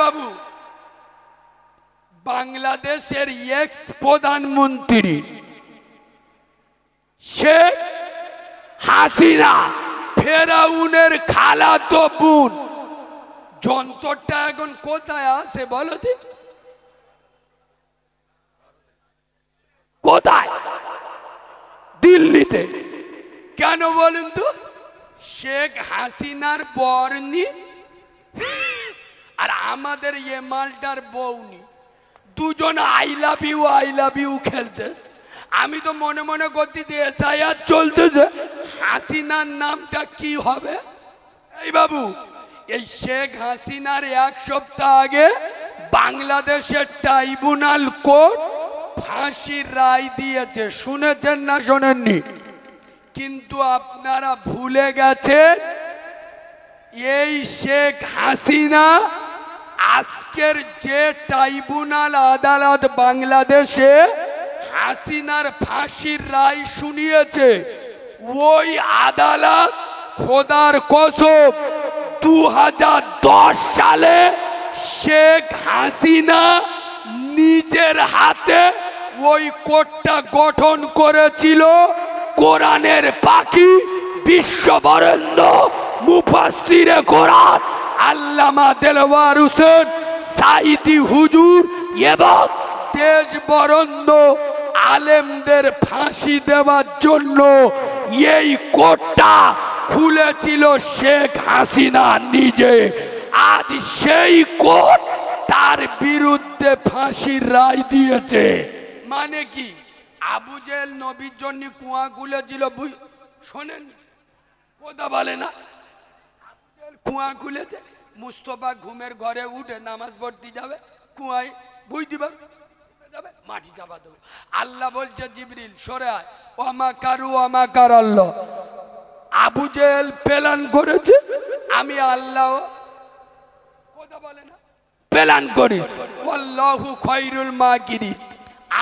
বাবু, বাংলাদেশের এক্স প্রধানমন্ত্রী শেখ হাসিনা ফেরাউনের খালাতো বোন, যন্ত্রটা এখন কোথায় আছে বলো তো? কোথায়? দিল্লিতে। কেন বলুন তো? শেখ হাসিনার বরনি আর আমাদের এ মালটার বউনি, দুজন আই লাভ ইউ খেলতে। আমি তো মনে মনে করছি যে এসআইআর চলতেছে, হাসিনার নামটা কি হবে। এই বাবু, এই শেখ হাসিনার এক সপ্তাহ আগে বাংলাদেশের ট্রাইব্যুনাল কোর্ট ফাঁসির রায় দিয়েছে, শুনেছেন না শোনেননি? কিন্তু আপনারা ভুলে গেছেন এই শেখ হাসিনা আজকের যে ট্রাইব্যুনাল আদালত বাংলাদেশে হাসিনার ফাঁসির রায় শুনিয়েছে, ওই আদালত খোদার কসম 2010 সালে শেখ হাসিনা নিজের হাতে ওই কোর্টটা গঠন করেছিল। কোরআনের পাখি বিশ্ববরেণ্য মুফাসসিরে কোরআন আল্লামা দেলওয়ার হোসেন সাঈদী হুজুর এবং দেশ বরেণ্য আলেমদের ফাঁসি দেওয়ার জন্য এই কোর্টটা খুলেছিল শেখ হাসিনা নিজে। আজ সেই কোর্ট তার বিরুদ্ধে ফাঁসির রায় দিয়েছে। মানে কি? আবু জেহেল নবীর জন্য কুয়া খুলেছিল, শোনেন কথা বলে না? কুয়া খুলেছে, মুস্তফা ঘুমের ঘরে উঠে নামাজ পড়তে যাবে, কুয়ায় বুঝ দিবে যাবে, মাটি চাপা দেবো। আল্লাহ বলছে জিবরিল সরে আয়, ওমা কার আল্লাহ। আবু জেহেল প্ল্যান করেছে, আমি আল্লাহ কথা বলে না প্ল্যান করিস, আল্লাহু খায়রুল মাকিরিন,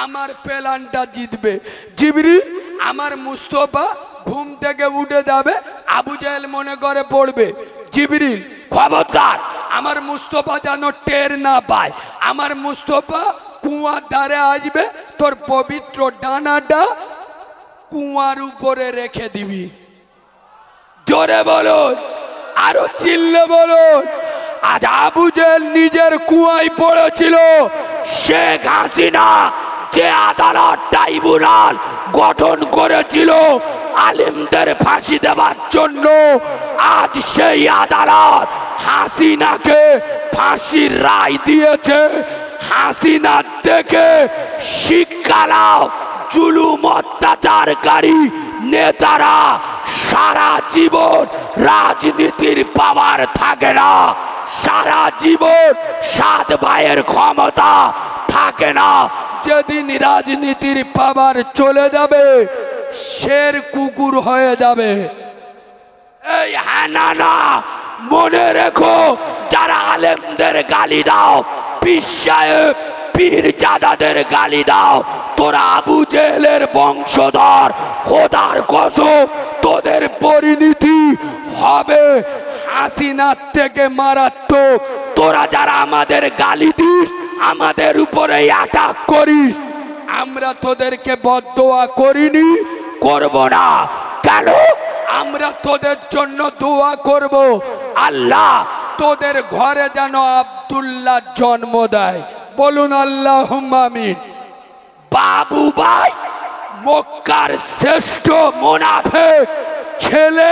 আমার প্ল্যানটা জিতবে। জিবরিল আমার মুস্তফা ঘুম থেকে উঠে যাবে, আবু জেহেল মনে করে পড়বে, জিবরিল খবরদার আমার মুস্তফা যেন টের না পায়, আমার মুস্তফা কুয়ার ধারে আসবে, তোর পবিত্র ডানাটা কুয়ার উপরে রেখে দিবি। জোরে বলুন, আরো চিল্লে বলুন। আজ আবু জেহেল নিজের কুয়ায় পড়েছিল, শেখ হাসিনা যে আদালত ট্রাইব্যুনাল গঠন করেছিল আলেমদের ফাঁসি দেওয়ার জন্য, আজ সেই আদালত হাসিনাকে ফাঁসির রায় দিয়েছে। হাসিনার দেখে শিক্ষা নাও, জুলুম অত্যাচারকারী নেতারা সারা জীবন রাজনীতির পাওয়ার থাকে না, সারা জীবন 7 ভাইয়ের ক্ষমতা থাকে না। যেদিন রাজনীতির পাওয়ার চলে যাবে শের কুকুর হয়ে যাবে। এই হানানা মনে রেখো, যারা আলেমদের গালি দাও, পীর সাহেব পীরজাদাদের গালি দাও, তোরা আবু জেহেলের বংশধর, খোদার কসম তোদের পরিণতি হবে হাসিনার থেকে মারাত্মক। তোরা যারা আমাদের গালি দিস, আমাদের উপরে অ্যাটাক করিস, আমরা তোদেরকে বদদোয়া করিনি, করব না। কেন? আমরা তোদের জন্য দোয়া করব, আল্লাহ তোদের ঘরে যেন আব্দুল্লাহ জন্ম দেয়। বলুন আল্লাহুম্মা আমিন। বাবু ভাই মক্কার শ্রেষ্ঠ মুনাফিক ছেলে,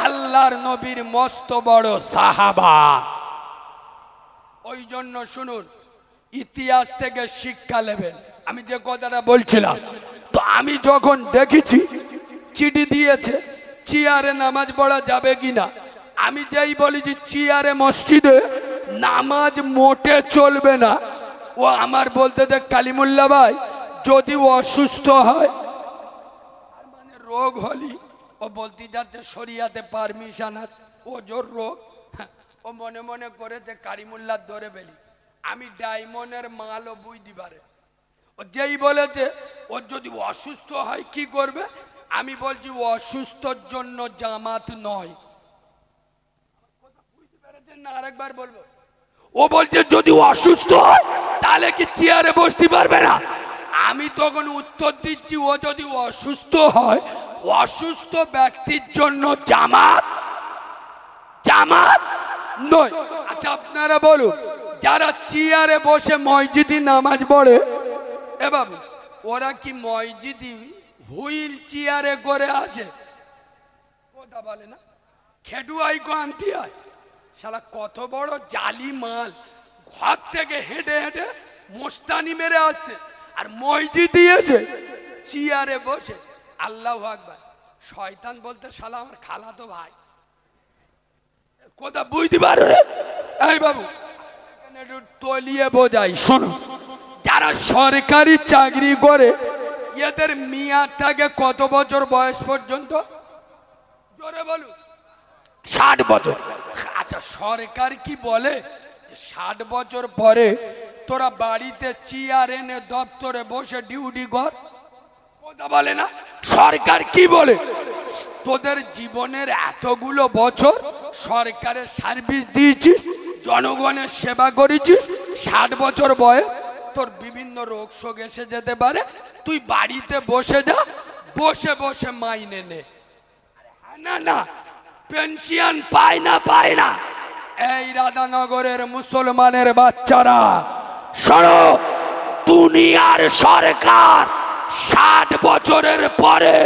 আল্লাহর নবীর মস্ত বড় সাহাবা। ওই জন্য শুনুন, ইতিহাস থেকে শিক্ষা নেবেন। আমি যে কথাটা বলছিলাম, তো আমি যখন দেখেছি চিঠি দিয়েছে চেয়ারে নামাজ পড়া যাবে কিনা, আমি যেই বলেছি চেয়ারে মসজিদে নামাজ মোটে চলবে না, ও আমার বলতে যে কালিমুল্লাহ ভাই যদি অসুস্থ হয়, মানে রোগ হলি, ও বলতে যাচ্ছে শরিয়াতে পারমিশন আছে, ও জোর রোগ, ও মনে মনে করে যে কারিমুল্লাহ ধরে ফেলি, আমি ডায়মন্ডের মালও বুঝতে পারে। ও যেই বলেছে ও যদি অসুস্থ হয় কি করবে, আমি বলছি অসুস্থর জন্য জামাত নয়। বুঝতে পেরেছেন না? আরেকবার বলবো, ও বলছে যদি অসুস্থ হয় তাহলে কি চেয়ারে বসতে পারবে না? আমি তখন উত্তর দিচ্ছি, ও যদি অসুস্থ হয়, অসুস্থ ব্যক্তির জন্য জামাত জামাত নয়। আচ্ছা আপনারা বলুন, যারা চেয়ারে বসে মসজিদে নামাজ পড়ে, এ বাবু, ওরা কি মসজিদে হুইল চেয়ারে করে আসে? কথা বলে না, খেটুয়াই আনতে হয়। শালা কত বড় জালি মাল, ঘর থেকে হেঁটে হেঁটে মোস্তানি মেরে আসতে, আর মসজিদ দিয়েছে চেয়ারে বসে। আল্লাহু আকবার। শয়তান বলতে শালা আমার খালাতো ভাই। কথা বুঝতে পারো রে? এই বাবু একটু তলিয়ে বোঝাই, শোনো, যারা সরকারি চাকরি করে এদের মেয়াদ থাকে কত বছর বয়স পর্যন্ত? জোরে বলুন। 60 বছর। আচ্ছা সরকার কি বলে 60 বছর পরে তোরা বাড়িতে চেয়ার এনে দপ্তরে বসে ডিউটি কর? কথা বলে না। সরকার কি বলে, তোদের জীবনের এতগুলো বছর সরকারের সার্ভিস দিয়েছিস, জনগণের সেবা করেছিস, 60 বছর বয়স তোর বিভিন্ন রোগ শোক এসে যেতে পারে, তুই বাড়িতে বসে যা, বসে বসে মাইনে নে। না না, পেনশন পায় না পায় না। এই রাধানগরের মুসলমানের বাচ্চারা শোনো, দুনিয়ার সরকার 60 বছরের পরে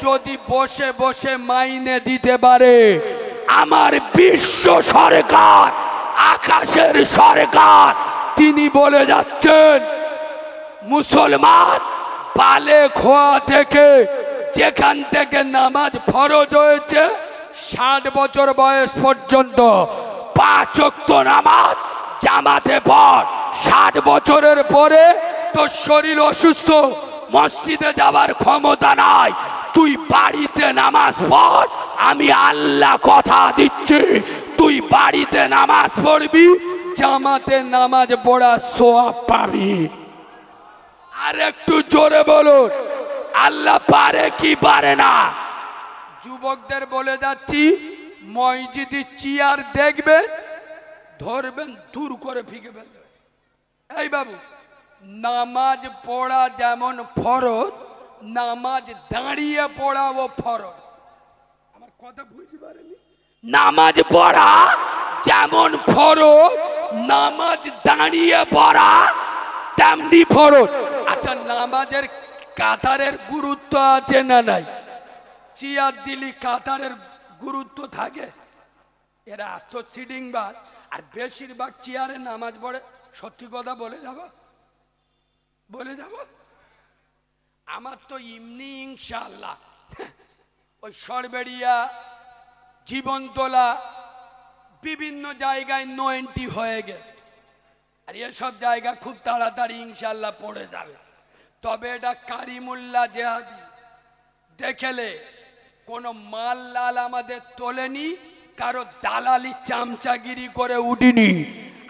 যদি বসে বসে মাইনে দিতে পারে, আমার বিশ্ব সরকার, আকাশের সরকার, তিনি বলে যাচ্ছেন মুসলমান বালেগ হওয়া থেকে, যেখান থেকে নামাজ ফরজ হয়েছে 60 বছর বয়স পর্যন্ত 5 ওয়াক্ত নামাজ জামাতে পড়। 60 বছরের পরে তোর শরীর অসুস্থ, মসজিদে যাবার ক্ষমতা নাই, তুই বাড়িতে নামাজ পড়। আমি আল্লাহ কথা দিচ্ছি, তুই বাড়িতে নামাজ পড়বি, জামাতে নামাজ পড়া সওয়াব পাবি। আর একটু জোরে বলুন, আল্লাহ পারে কি পারে না? যুবকদের বলে যাচ্ছি, মসজিদে চেয়ার দেখবেন, ধরবেন, দূর করে ফিকে ফেলবেন। এই বাবু, নামাজ পড়া যেমন ফরজ, নামাজ দাঁড়িয়ে পড়াও ফরজ। আমার কথা বুঝতে পারেনি? নামাজ পড়া যেমন ফরজ, নামাজ দাঁড়িয়ে পড়া তেমনি ফরজ। আচ্ছা নামাজের কাতারের গুরুত্ব আছে না নাই? চেয়ার দিলি কাতারের গুরুত্ব থাকে? এরা এত সিডিংবাজ, আর বেশিরভাগ চেয়ারে নামাজ পড়ে। সত্যি কথা বলে যাব, বলে যাব, আমার তো এমনি ইনশাআল্লাহ ওই সরবেড়িয়া, জীবনতলা, বিভিন্ন জায়গায় 90 হয়ে গেছে, আর এসব জায়গা খুব তাড়াতাড়ি ইনশাআল্লাহ পড়ে যাবে। তবে এটা কারিমুল্লাহ জেহাদি দেখেলে কোনো মাল লাল আমাদের তোলেনি, কারো দালালি চামচাগিরি করে উঠিনি,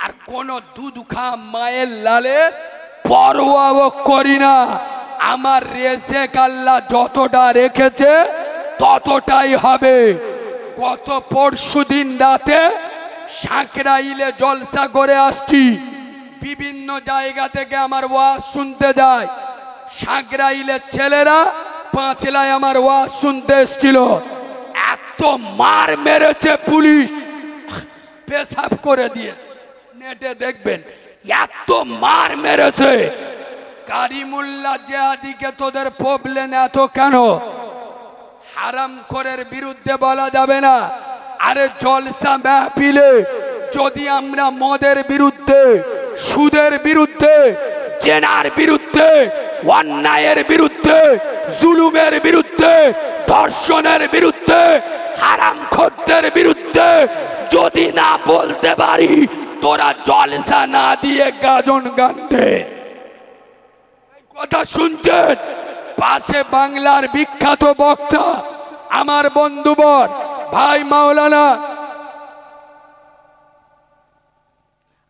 আর কোনো দুধ খা মায়ের লালে পরোয়াও করি না। আমার রেজেক আল্লাহ যতটা রেখেছে ততটাই হবে। গত পরশুদিন রাতে সাঁকরাইলে জলসা করে আসছি, বিভিন্ন জায়গা থেকে আমার ওয়াজ শুনতে যায়। সাঁকরাইলের ছেলেরা পাঁচলায় আমার ওয়াজ শুনতে এসেছিল। এত মার মেরেছে পুলিশ, পেশাব করে দিয়ে, নেটে দেখবেন, এত মার মেরেছে। কারিমুল্লাহ জেহাদিকে তোদের প্রবলেম এত কেন? হারামখোরের বিরুদ্ধে বলা যাবে না। আরে জলসা মাহফিলে যদি আমরা মদের বিরুদ্ধে, সুদের বিরুদ্ধে, জেনার বিরুদ্ধে, অন্যায়ের বিরুদ্ধে, জুলুমের বিরুদ্ধে, ধর্ষণের বিরুদ্ধে, হারামখোরদের বিরুদ্ধে যদি না বলতে পারি, তোরা জলসা না দিয়ে গাজন গান দে। কথা শুনছেন? পাশে বাংলার বিখ্যাত বক্তা আমার বন্ধুবর ভাই মাওলানা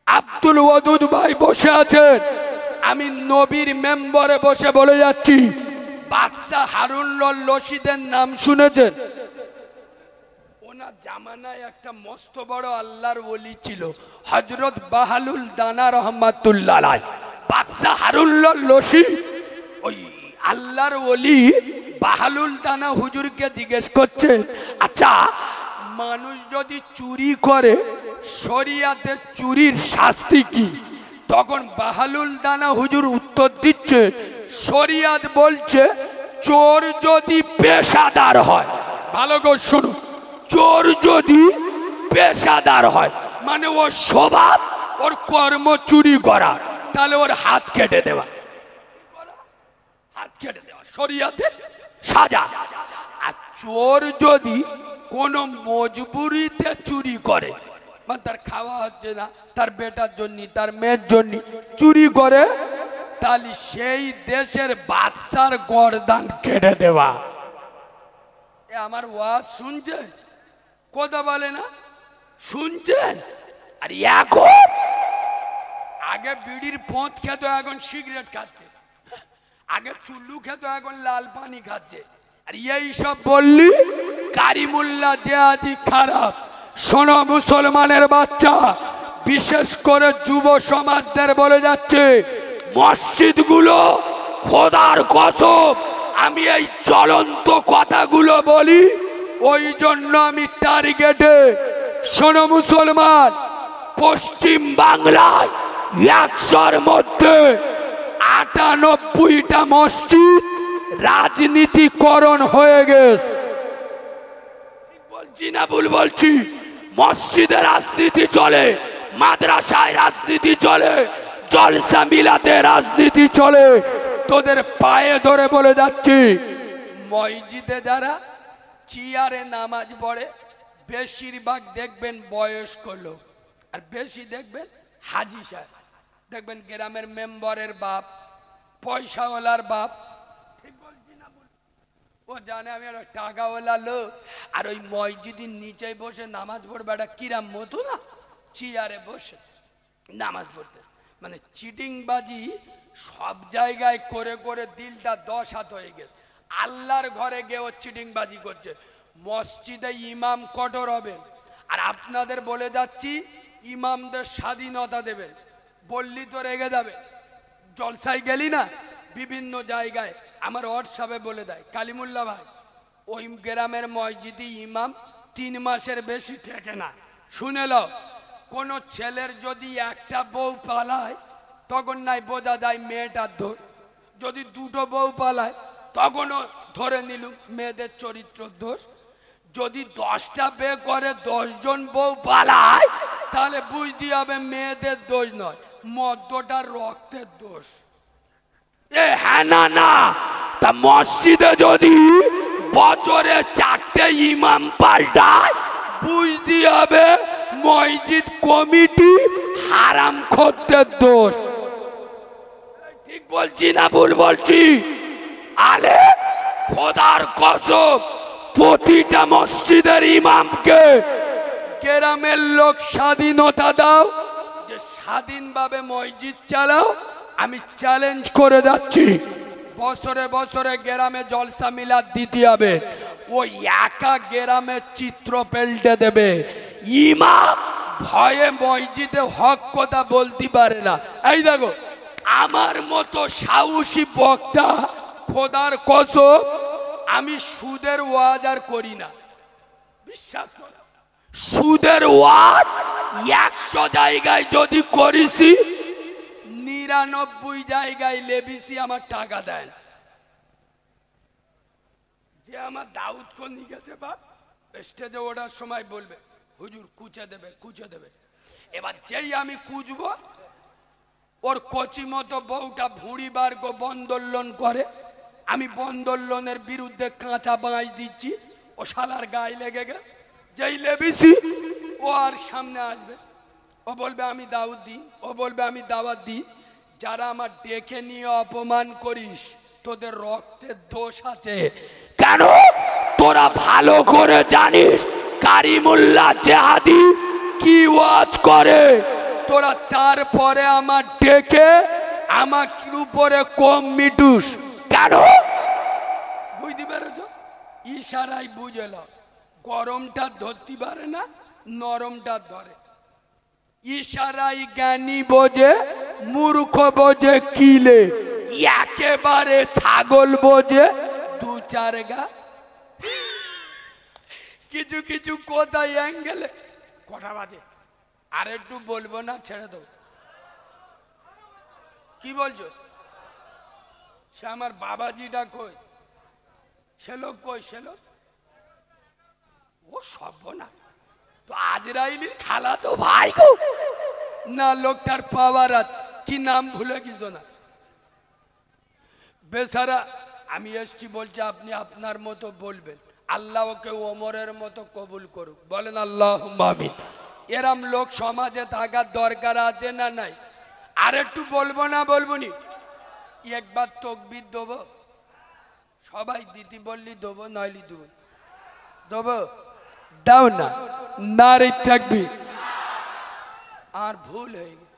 আব্দুল ওয়াদুদ ভাই বসে আছেন। আমি নবীর মেম্বারে বসে বলে যাচ্ছি, বাদশাহ হারুন রশিদের নাম শুনেছেন? ওনার জামানায় একটা মস্ত বড় আল্লাহর ওলি ছিল, হযরত বাহালুল দানা রহমাতুল্লাহ আলাইহি। বাদশা হারুল্লাহ লসি ওই আল্লাহর ওলি বাহালুল দানা হুজুরকে জিজ্ঞেস করছেন, আচ্ছা মানুষ যদি চুরি করে শরিয়াতে চুরির শাস্তি কি? তখন বাহালুল দানা হুজুর উত্তর দিচ্ছে, শরিয়াত বলছে চোর যদি পেশাদার হয়, ভালো করে শুনুন, চোর যদি পেশাদার হয় মানে ওর স্বভাব ওর কর্ম চুরি করা, তাহলে ওর হাত কেটে দেওয়া, হাত কেটে দেওয়া শরিয়াতে সাজা। আর চোর যদি কোনো মজবুরিতে চুরি করে, মানে তার খাওয়া হচ্ছে না, তার বেটার জন্য তার মেয়ের জন্য চুরি করে, তাহলে সেই দেশের বাদশার গর্দান কেটে দেওয়া। এ আমার ওয়াজ শুনছেন? কথা বলে না, শুনছেন? আর এখন আগে বিড়ির পোঁত খেত, এখন সিগারেট খাচ্ছে, আগে চুল্লু খেত, এখন লাল পানি খাচ্ছে। আর এই সব বললি কারিমুল্লাহ জিহাদি খারাপ। শোনো মুসলমানের বাচ্চা, বিশেষ করে যুব সমাজদের বলে যাচ্ছে, মসজিদগুলো খোদার কসম, আমি এই চলন্ত কথাগুলো বলি ওই জন্য আমি টার্গেটে। শোনো মুসলমান, পশ্চিম বাংলায় 100-র মধ্যে 98টা মসজিদ রাজনীতিকরণ হয়ে গেছে। বলছি না ভুল বলছি? মসজিদে রাজনীতি চলে, মাদ্রাসায় রাজনীতি চলে, জলসা মিলাতে রাজনীতি চলে। তোদের পায়ে ধরে বলে যাচ্ছি, মসজিদে যারা চেয়ারে নামাজ পড়ে বেশিরভাগ দেখবেন বয়স্ক লোক, আর বেশি দেখবেন হাজি সাহেব, দেখবেন গ্রামের মেম্বারের বাপ, পয়সাওয়ালার বাপ। ঠিক বলছি না? ও জানে আমি একটা টাকাওয়ালা লোক, আর ওই মসজিদের নিচে বসে নামাজ পড়বে, একটা কিরাম মতো না, চেয়ারে বসে নামাজ পড়তে। মানে চিটিংবাজি সব জায়গায় করে করে দিলটা 10 হাত হয়ে গেছে। আল্লাহর ঘরে গিয়ে ও চিটিংবাজি করছে। মসজিদে ইমাম কঠোর হবেন, আর আপনাদের বলে যাচ্ছি ইমামদের স্বাধীনতা দেবেন। বললি তো রেগে যাবে। জলসায় গেলি না বিভিন্ন জায়গায়, আমার হোয়াটসঅ্যাপে বলে দেয় কালিমুল্লাহ ভাই, ওই গ্রামের মসজিদে ইমাম 3 মাসের বেশি ঠেকে না। শুনে নাও, কোনো ছেলের যদি একটা বউ পালায় তখন নাই বোঝা যায় মেয়েটার দোষ, যদি 2টো বউ পালায় তখনও ধরে নিলুম মেয়েদের চরিত্র দোষ, যদি 10টা বিয়ে করে 10 জন বউ পালায় তাহলে বুঝতে হবে মেয়েদের দোষ নয়, মদ্যটার রক্তের দোষ। এ হ্যাঁ না না, তা মসজিদে যদি বছরে 4টে ইমাম পাল্টায় বুঝতে হবে মসজিদ কমিটি হারাম খোরদের দোষ। ঠিক বলছি না ভুল বলছি? আলে খোদার কসম, প্রতিটা মসজিদের ইমামকে গ্রামের লোক স্বাধীনতা দাও, যে স্বাধীনভাবে মসজিদ চালাও। আমি চ্যালেঞ্জ করে যাচ্ছি, বছরে বছরে গ্রামে জলসা মিলাদ দিতে হবে, ওই একা গ্রামের চিত্র পেল্টে দেবে। ইমাম ভয়ে মসজিদে হক কথা বলতে পারে না। এই দেখো, আমার মতো সাহসী বক্তা, খোদার কসম আমি সুদের ওয়াজ আর করি না, বিশ্বাস করো। সুদের ওয়াজ 100 জায়গায় যদি করিছি, 99 জায়গায় লেবিসি আমার টাকা দেয়। যে আমার দাউদ কোন গেছে বাপ, স্টেজে ওঠার সময় বলবে হুজুর কুচে দেবে, কুচে দেবে। এবার যেই আমি কুচবো, ওর কচি মতো বউটা ভুঁড়ি বার বন্দোলন করে, আমি বন্দোলনের বিরুদ্ধে কাঁচা বাঁশ দিচ্ছি, ও শালার গায়ে লেগে গেছে। যেই লেবিসি ও আর সামনে আসবে, ও বলবে আমি দাউদ দিই, ও বলবে আমি দাওয়াত দিই। যারা আমার ডেকে নিয়ে অপমান করিস, তোদের রক্তের দোষ আছে। কেন? তোরা ভালো করে জানিস কারিমুল্লাহ জিহাদি কি ওয়াজ করে। তোরা তারপরে আমার ডেকে আমার উপরে কম মিটুস কেন? বুঝতে পেরেছ? ইশারাই বুঝেল। গরমটা ধরতে পারে না, নরমটা ধরে। ইশারাই জ্ঞানী বোঝে, মূর্খ বোঝে কিলে, একেবারে ছাগল বোঝে দু চার গা। কিছু কিছু কোথায় অ্যাঙ্গেলে কটা বাজে আর একটু বলবো না, ছেড়ে দেবো। কি বলছো? সে আমার বাবাজিটা কই, সে লোক কই, সে লোক ও সব না তো আজরাইলির খালা তো ভাই গো না, লোকটার পাওয়ার আছে, কি নাম ভুলে গেছো না বেচারা। আমি এসছি বলছি আপনি আপনার মতো বলবেন, আল্লাহ ওকে ওমরের মতো কবুল করুক, বলেন আল্লাহুম্মা আমিন। এরম লোক সমাজে থাকার দরকার আছে না নাই? আর একটু বলবো না বলবো নি? একবার তকবীর দেবো, সবাই দিদি বললি দেবো, নইলি দেবো, দেবো, দাও না, নারী থাকবি। আর ভুল হয়ে গেছে,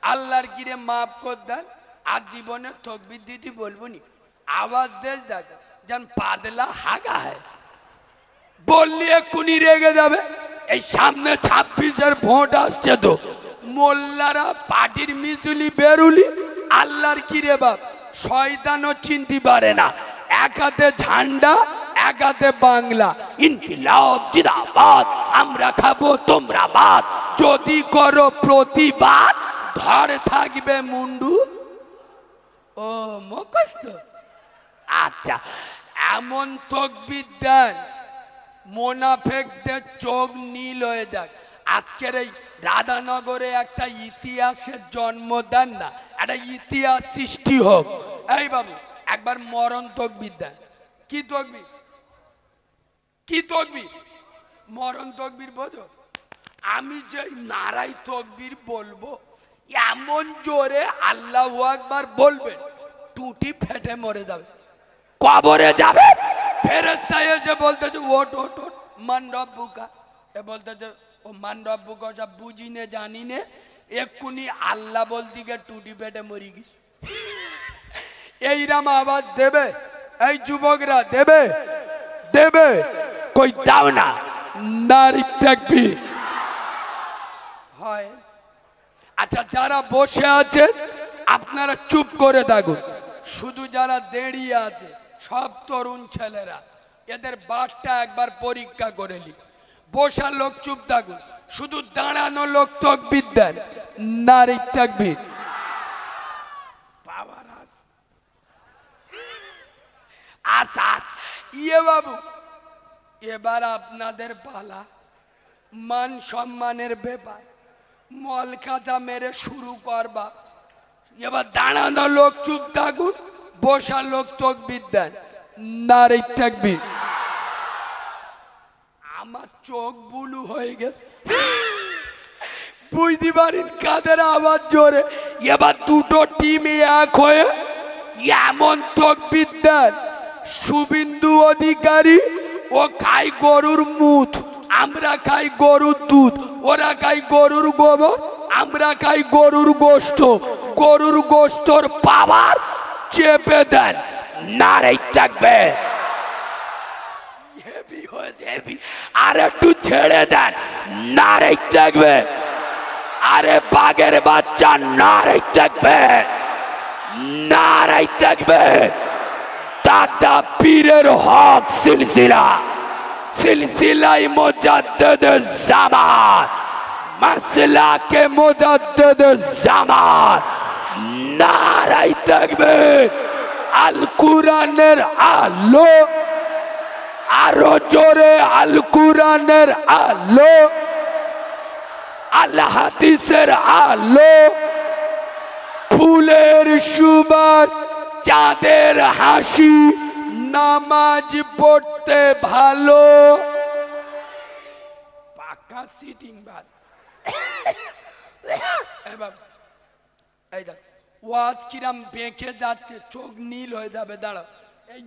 আল্লাহর কিরে মাফ কর দেন। আর জীবনে তকবীর দিদি বলবো নি, আওয়াজ দেশ দেখা যেন পাদলা হাগা হয়, বললি এক্ষুনি রেগে যাবে। এই সামনে 26-এর ভোট আসছে তো, মোল্লারা পার্টির মিশুলি বেরুলি, আল্লাহর কিরে বাপ শয়তানও চিনতে পারে না। এক হাতে ঝান্ডা, এক হাতে বাংলা, ইনকিলাব জিন্দাবাদ, আমরা খাবো তোমরা বাদ, যদি করো প্রতিবাদ ধরে থাকবে মুন্ডু। ও মুখস্থ? আচ্ছা, এমন তকবীর দেন মোনাফেকদের চোখ নীল হয়ে যাক। আজকের এই রাধানগরে একটা ইতিহাসের জন্ম দেন না, একটা ইতিহাস সৃষ্টি হোক। এই বাবু একবার মরণ তকবীর দেন। কি তকবীর? কি তকবীর? মরণ তকবীর বোঝো? আমি যে নারাই তকবীর বলবো, এমন জোরে আল্লাহু আকবার বলবেন টুটি ফেটে মরে যাবে, কবরে যাবে। ফেরেশতা এসে বলতেছে ওট ওট ওট মান রব্বুকা, এ বলতেছে ও মান রব্বুকা সব বুঝি নে জানি নে, এক্ষুনি আল্লাহ বলতে গিয়ে টুটি ফেটে মরি গেছে। এইরাম আওয়াজ দেবে এই যুবকরা? দেবে? দেবে? কই দাও না, নারী থাকবি হয়। আচ্ছা, যারা বসে আছেন আপনারা চুপ করে থাকুন, শুধু যারা দাঁড়িয়ে আছে সব তরুণ ছেলেরা, এদের বাসটা একবার পরীক্ষা করে নি। বসা লোক চুপ থাকুন, শুধু দাঁড়ানো লোক তাকবীর দেন, নারী তাকবীর। পাওয়ার আস ইয়ে বাবু, এবার আপনাদের পালা। মান সম্মানের ব্যাপার, মল কাজা মেরে শুরু করবা। এবার দাঁড়ানো লোক চুপ থাকুন, বসা লোক তাকবীর দেন, নারী তাকবীর। আমার চোখ বুলু হয়ে গেছে, বুঝতে পারেন কাদের আওয়াজ জোরে। এবার দুটো টিমে এক হয়ে এমন তাকবীর দেন, শুভেন্দু অধিকারী ও খাই গরুর মুত, আমরা খাই গরুর দুধ, ওরা খাই গরুর গোবর, আমরা খাই গরুর গোশত। গরুর গোশতর পাওয়ার চেপে দেন, নারী থাকবে। হেভি হয়েছে হেভি, আর একটু ছেড়ে দেন, নারী থাকবে। আরে বাঘের বাচ্চা, নারী থাকবে, নারী থাকবে। দাদা পীরের হক সিলসিলা, সিলসিলাই মুজাদ্দিদ জামান, মাসলাকে মুজাদ্দিদ জামান, নারাই তাকবীর। আল কুরআনের আলো, আরো জোরে আল কুরআনের আলো, আল হাদিসের আলো, ফুলের সুবাস, চাঁদের হাসি, নামাজ পড়তে ভালো। পাকা সিটিং বাদ। এই দেখ ওয়াজ কিরাম বেঁকে যাচ্ছে, চোখ নীল হয়ে যাবে, দাঁড়াও। এই